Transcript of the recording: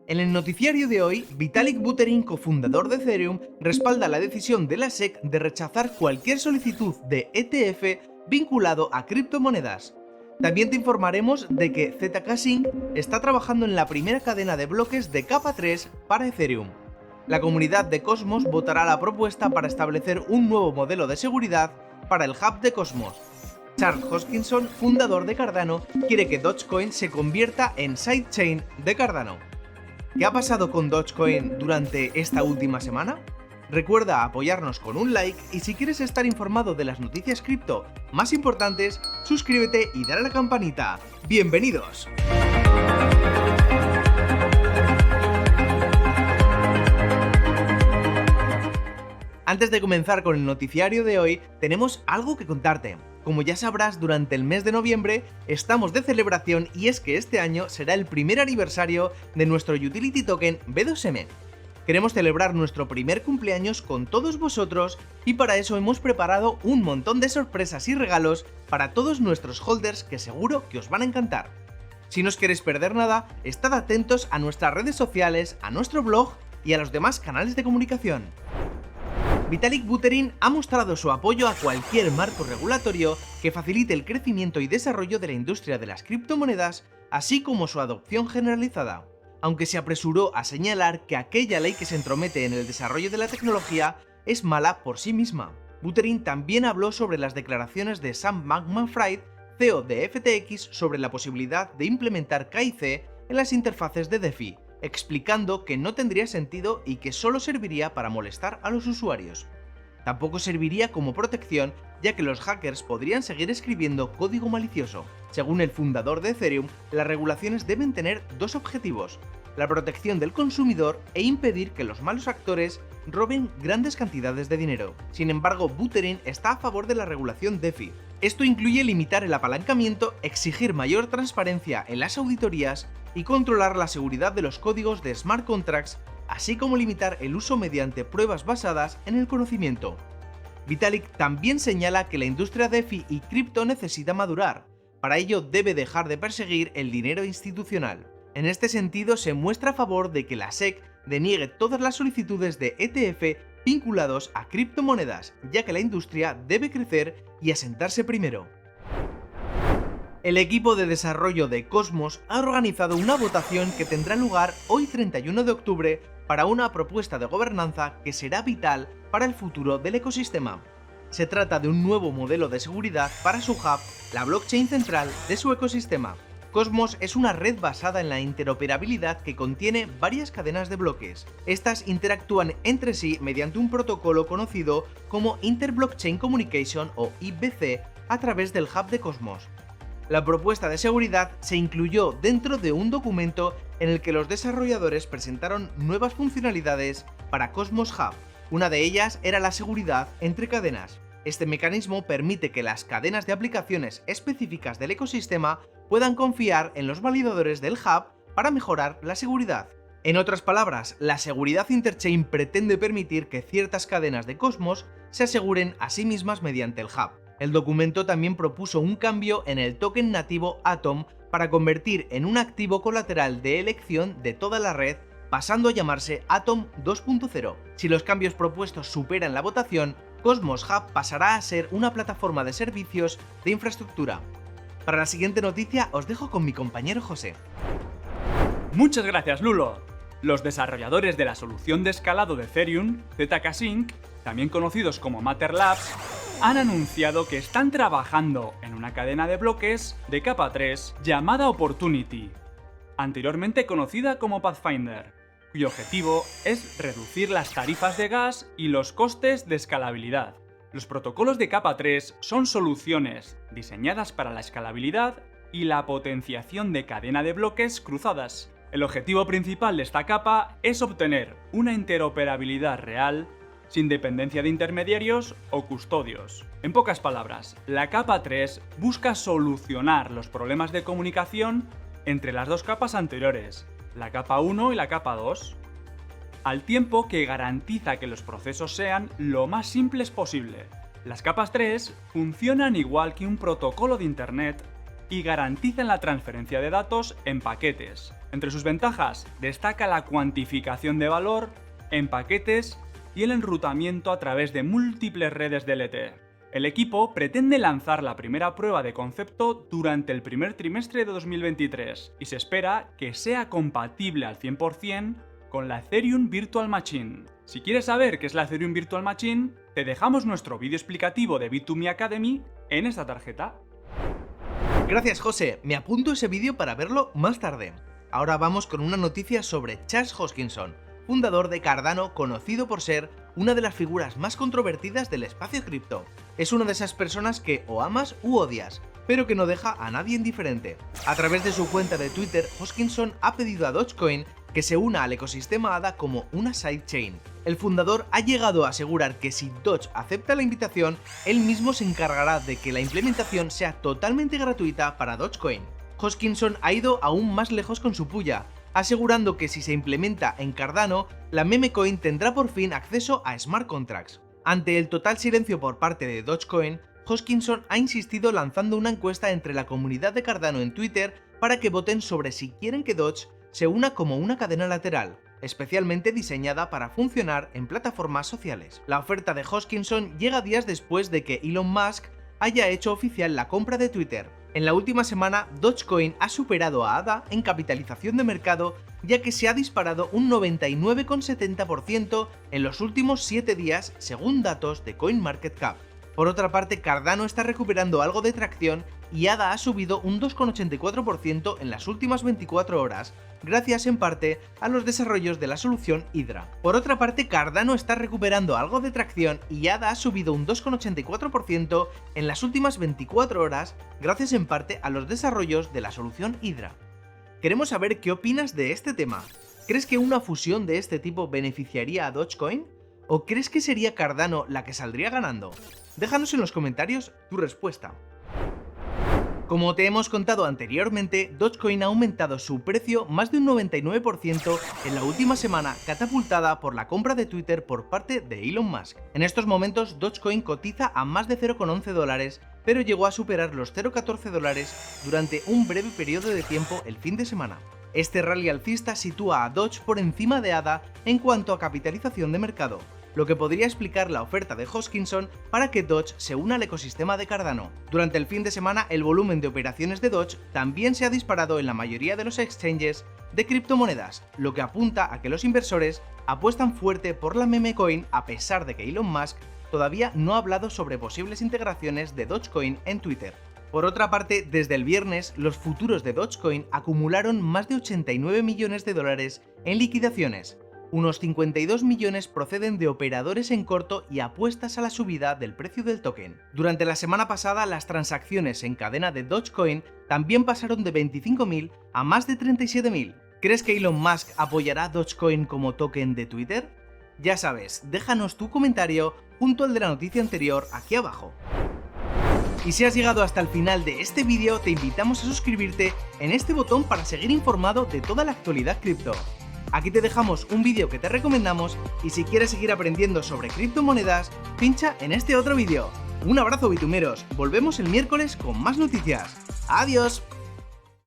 En el noticiario de hoy, Vitalik Buterin, cofundador de Ethereum, respalda la decisión de la SEC de rechazar cualquier solicitud de ETF vinculado a criptomonedas. También te informaremos de que ZK Sync está trabajando en la primera cadena de bloques de capa 3 para Ethereum. La comunidad de Cosmos votará la propuesta para establecer un nuevo modelo de seguridad para el hub de Cosmos. Charles Hoskinson, fundador de Cardano, quiere que Dogecoin se convierta en sidechain de Cardano. ¿Qué ha pasado con Dogecoin durante esta última semana? Recuerda apoyarnos con un like y si quieres estar informado de las noticias cripto más importantes, suscríbete y dale a la campanita. ¡Bienvenidos! Antes de comenzar con el noticiario de hoy, tenemos algo que contarte. Como ya sabrás, durante el mes de noviembre estamos de celebración y es que este año será el primer aniversario de nuestro utility token B2M. Queremos celebrar nuestro primer cumpleaños con todos vosotros y para eso hemos preparado un montón de sorpresas y regalos para todos nuestros holders que seguro que os van a encantar. Si no os queréis perder nada, estad atentos a nuestras redes sociales, a nuestro blog y a los demás canales de comunicación. Vitalik Buterin ha mostrado su apoyo a cualquier marco regulatorio que facilite el crecimiento y desarrollo de la industria de las criptomonedas, así como su adopción generalizada, aunque se apresuró a señalar que aquella ley que se entromete en el desarrollo de la tecnología es mala por sí misma. Buterin también habló sobre las declaraciones de Sam Bankman-Fried, CEO de FTX, sobre la posibilidad de implementar KIC en las interfaces de DeFi, explicando que no tendría sentido y que solo serviría para molestar a los usuarios. Tampoco serviría como protección, ya que los hackers podrían seguir escribiendo código malicioso. Según el fundador de Ethereum, las regulaciones deben tener dos objetivos: la protección del consumidor e impedir que los malos actores roben grandes cantidades de dinero. Sin embargo, Buterin está a favor de la regulación DeFi. Esto incluye limitar el apalancamiento, exigir mayor transparencia en las auditorías y controlar la seguridad de los códigos de smart contracts, así como limitar el uso mediante pruebas basadas en el conocimiento. Vitalik también señala que la industria DeFi y cripto necesita madurar. Para ello debe dejar de perseguir el dinero institucional. En este sentido, se muestra a favor de que la SEC deniegue todas las solicitudes de ETF vinculados a criptomonedas, ya que la industria debe crecer y asentarse primero. El equipo de desarrollo de Cosmos ha organizado una votación que tendrá lugar hoy 31 de octubre para una propuesta de gobernanza que será vital para el futuro del ecosistema. Se trata de un nuevo modelo de seguridad para su hub, la blockchain central de su ecosistema. Cosmos es una red basada en la interoperabilidad que contiene varias cadenas de bloques. Estas interactúan entre sí mediante un protocolo conocido como Inter-Blockchain Communication o IBC a través del hub de Cosmos. La propuesta de seguridad se incluyó dentro de un documento en el que los desarrolladores presentaron nuevas funcionalidades para Cosmos Hub. Una de ellas era la seguridad entre cadenas. Este mecanismo permite que las cadenas de aplicaciones específicas del ecosistema puedan confiar en los validadores del hub para mejorar la seguridad. En otras palabras, la seguridad interchain pretende permitir que ciertas cadenas de Cosmos se aseguren a sí mismas mediante el hub. El documento también propuso un cambio en el token nativo Atom para convertir en un activo colateral de elección de toda la red, pasando a llamarse Atom 2.0. Si los cambios propuestos superan la votación, Cosmos Hub pasará a ser una plataforma de servicios de infraestructura. Para la siguiente noticia os dejo con mi compañero José. Muchas gracias, Lulo. Los desarrolladores de la solución de escalado de Ethereum, ZK Sync, también conocidos como Matter Labs, han anunciado que están trabajando en una cadena de bloques de capa 3 llamada Opportunity, anteriormente conocida como Pathfinder, cuyo objetivo es reducir las tarifas de gas y los costes de escalabilidad. Los protocolos de capa 3 son soluciones diseñadas para la escalabilidad y la potenciación de cadena de bloques cruzadas. El objetivo principal de esta capa es obtener una interoperabilidad real sin dependencia de intermediarios o custodios. En pocas palabras, la capa 3 busca solucionar los problemas de comunicación entre las dos capas anteriores, la capa 1 y la capa 2, al tiempo que garantiza que los procesos sean lo más simples posible. Las capas 3 funcionan igual que un protocolo de Internet y garantizan la transferencia de datos en paquetes. Entre sus ventajas destaca la cuantificación de valor en paquetes y el enrutamiento a través de múltiples redes DLT. El equipo pretende lanzar la primera prueba de concepto durante el primer trimestre de 2023 y se espera que sea compatible al 100% con la Ethereum Virtual Machine. Si quieres saber qué es la Ethereum Virtual Machine, te dejamos nuestro vídeo explicativo de Bit2Me Academy en esta tarjeta. Gracias, José, me apunto ese vídeo para verlo más tarde. Ahora vamos con una noticia sobre Charles Hoskinson, fundador de Cardano, conocido por ser una de las figuras más controvertidas del espacio cripto. Es una de esas personas que o amas u odias, pero que no deja a nadie indiferente. A través de su cuenta de Twitter, Hoskinson ha pedido a Dogecoin que se una al ecosistema ADA como una sidechain. El fundador ha llegado a asegurar que si Doge acepta la invitación, él mismo se encargará de que la implementación sea totalmente gratuita para Dogecoin. Hoskinson ha ido aún más lejos con su puya, asegurando que si se implementa en Cardano, la memecoin tendrá por fin acceso a smart contracts. Ante el total silencio por parte de Dogecoin, Hoskinson ha insistido lanzando una encuesta entre la comunidad de Cardano en Twitter para que voten sobre si quieren que Doge se una como una cadena lateral, especialmente diseñada para funcionar en plataformas sociales. La oferta de Hoskinson llega días después de que Elon Musk haya hecho oficial la compra de Twitter. En la última semana, Dogecoin ha superado a ADA en capitalización de mercado, ya que se ha disparado un 99,70% en los últimos 7 días, según datos de CoinMarketCap. Por otra parte, Cardano está recuperando algo de tracción y ADA ha subido un 2,84% en las últimas 24 horas, gracias en parte a los desarrollos de la solución Hydra. Por otra parte, Cardano está recuperando algo de tracción y ADA ha subido un 2,84% en las últimas 24 horas, gracias en parte a los desarrollos de la solución Hydra. Queremos saber qué opinas de este tema. ¿Crees que una fusión de este tipo beneficiaría a Dogecoin? ¿O crees que sería Cardano la que saldría ganando? Déjanos en los comentarios tu respuesta. Como te hemos contado anteriormente, Dogecoin ha aumentado su precio más de un 99% en la última semana, catapultada por la compra de Twitter por parte de Elon Musk. En estos momentos, Dogecoin cotiza a más de 0,11 dólares, pero llegó a superar los 0,14 dólares durante un breve periodo de tiempo el fin de semana. Este rally alcista sitúa a Doge por encima de ADA en cuanto a capitalización de mercado, lo que podría explicar la oferta de Hoskinson para que Doge se una al ecosistema de Cardano. Durante el fin de semana, el volumen de operaciones de Doge también se ha disparado en la mayoría de los exchanges de criptomonedas, lo que apunta a que los inversores apuestan fuerte por la memecoin a pesar de que Elon Musk todavía no ha hablado sobre posibles integraciones de Dogecoin en Twitter. Por otra parte, desde el viernes, los futuros de Dogecoin acumularon más de 89 millones de dólares en liquidaciones. Unos 52 millones proceden de operadores en corto y apuestas a la subida del precio del token. Durante la semana pasada, las transacciones en cadena de Dogecoin también pasaron de 25.000 a más de 37.000. ¿Crees que Elon Musk apoyará Dogecoin como token de Twitter? Ya sabes, déjanos tu comentario junto al de la noticia anterior aquí abajo. Y si has llegado hasta el final de este vídeo, te invitamos a suscribirte en este botón para seguir informado de toda la actualidad cripto. Aquí te dejamos un vídeo que te recomendamos y si quieres seguir aprendiendo sobre criptomonedas, pincha en este otro vídeo. Un abrazo, bitumeros, volvemos el miércoles con más noticias. ¡Adiós!